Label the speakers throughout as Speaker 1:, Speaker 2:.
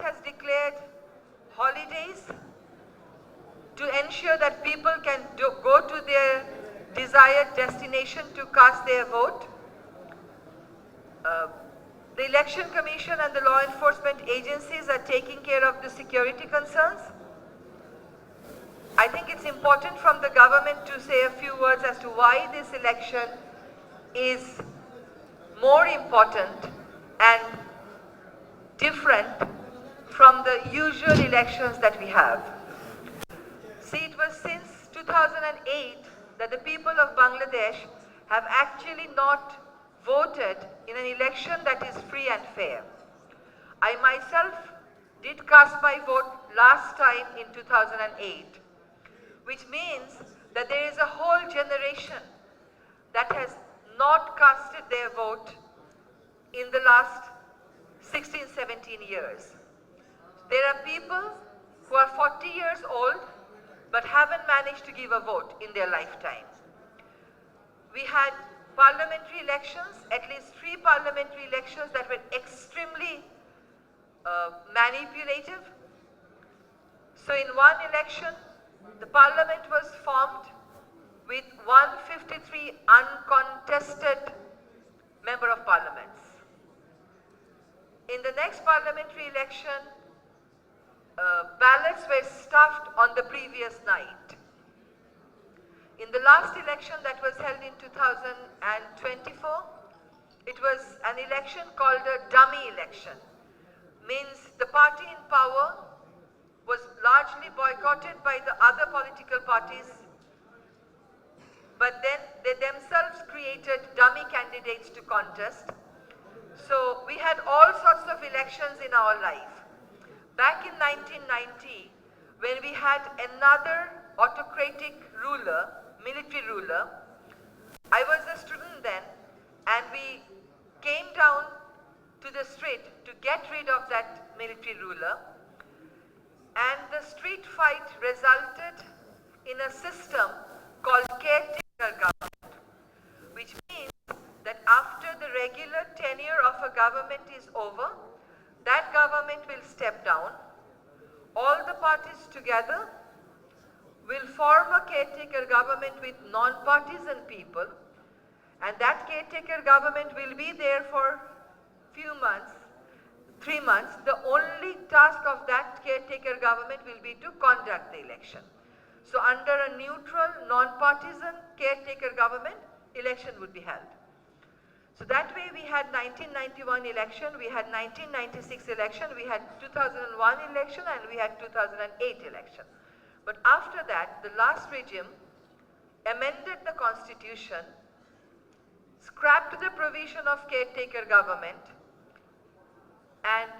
Speaker 1: has declared holidays to ensure that people can go to their desired destination to cast their vote. The Election Commission and the law enforcement agencies are taking care of the security concerns. I think it's important from the government to say a few words as to why this election is more important and different from the usual elections that we have. See, it was since 2008 that the people of Bangladesh have actually not voted in an election that is free and fair. I myself did cast my vote last time in 2008, which means that there is a whole generation that has not casted their vote in the last 16, 17 years. There are people who are 40 years old but haven't managed to give a vote in their lifetime. We had parliamentary elections, at least 3 parliamentary elections that were extremely manipulative. So in one election, the parliament was formed with 153 uncontested member of parliaments. In the next parliamentary election, ballots were stuffed on the previous night. In the last election that was held in 2024, it was an election called a dummy election. Means the party in power was largely boycotted by the other political parties, but then they themselves created dummy candidates to contest. So we had all sorts of elections in our life. Back in 1990, when we had another autocratic ruler, military ruler, I was a student then, and we came down to the street to get rid of that military ruler, and the street fight resulted in a system called caretaker government, which means that after the regular tenure of a government is over, that government will step down. All the parties together will form a caretaker government with non-partisan people, and that caretaker government will be there for few months, 3 months. The only task of that caretaker government will be to conduct the election. So under a neutral, non-partisan caretaker government, election would be held. So that way we had 1991 election, we had 1996 election, we had 2001 election, and we had 2008 election. But after that, the last regime amended the constitution, scrapped the provision of caretaker government, and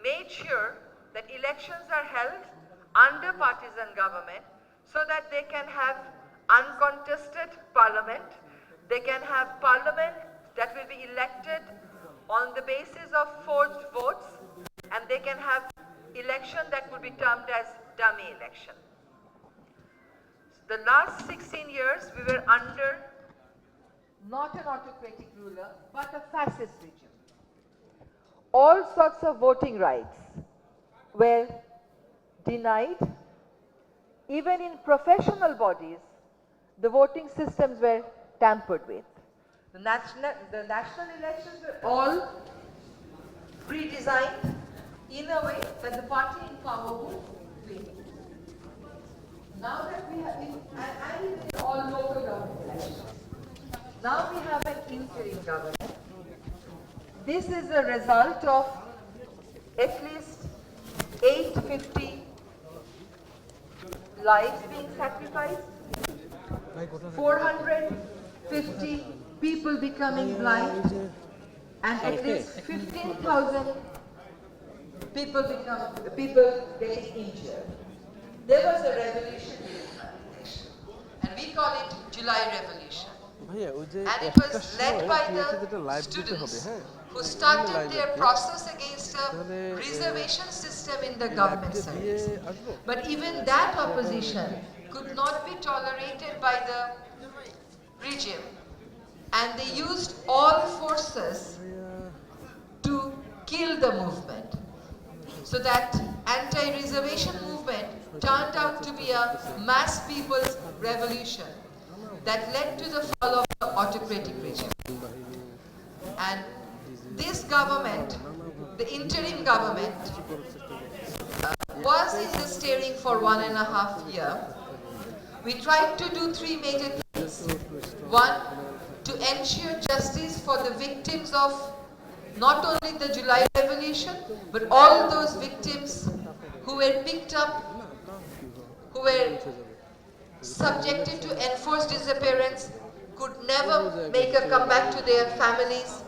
Speaker 1: made sure that elections are held under partisan government so that they can have uncontested parliament, they can have parliament that will be elected on the basis of forged votes, and they can have election that would be termed as dummy election. The last 16 years we were under not an autocratic ruler but a fascist regime. All sorts of voting rights were denied. Even in professional bodies, the voting systems were tampered with. The national elections were all pre-designed in a way that the party in power would win. Now that we have, and even in all local government elections, now we have an interim government. This is a result of at least 850 lives being sacrificed, 450 people becoming blind, and at least 15,000 people getting injured. There was a revolution during that election, and we call it July Revolution. And it was led by the students who started their process against a reservation system in the government service. But even that opposition could not be tolerated by the regime, and they used all forces to kill the movement. so that anti-reservation movement turned out to be a mass people's revolution that led to the fall of the autocratic regime. And this government, the interim government, was in the steering for 1.5 years. We tried to do three major things. One, to ensure justice for the victims of not only the July Revolution, but all those victims who were picked up, who were subjected to enforced disappearance, could never make a comeback to their families,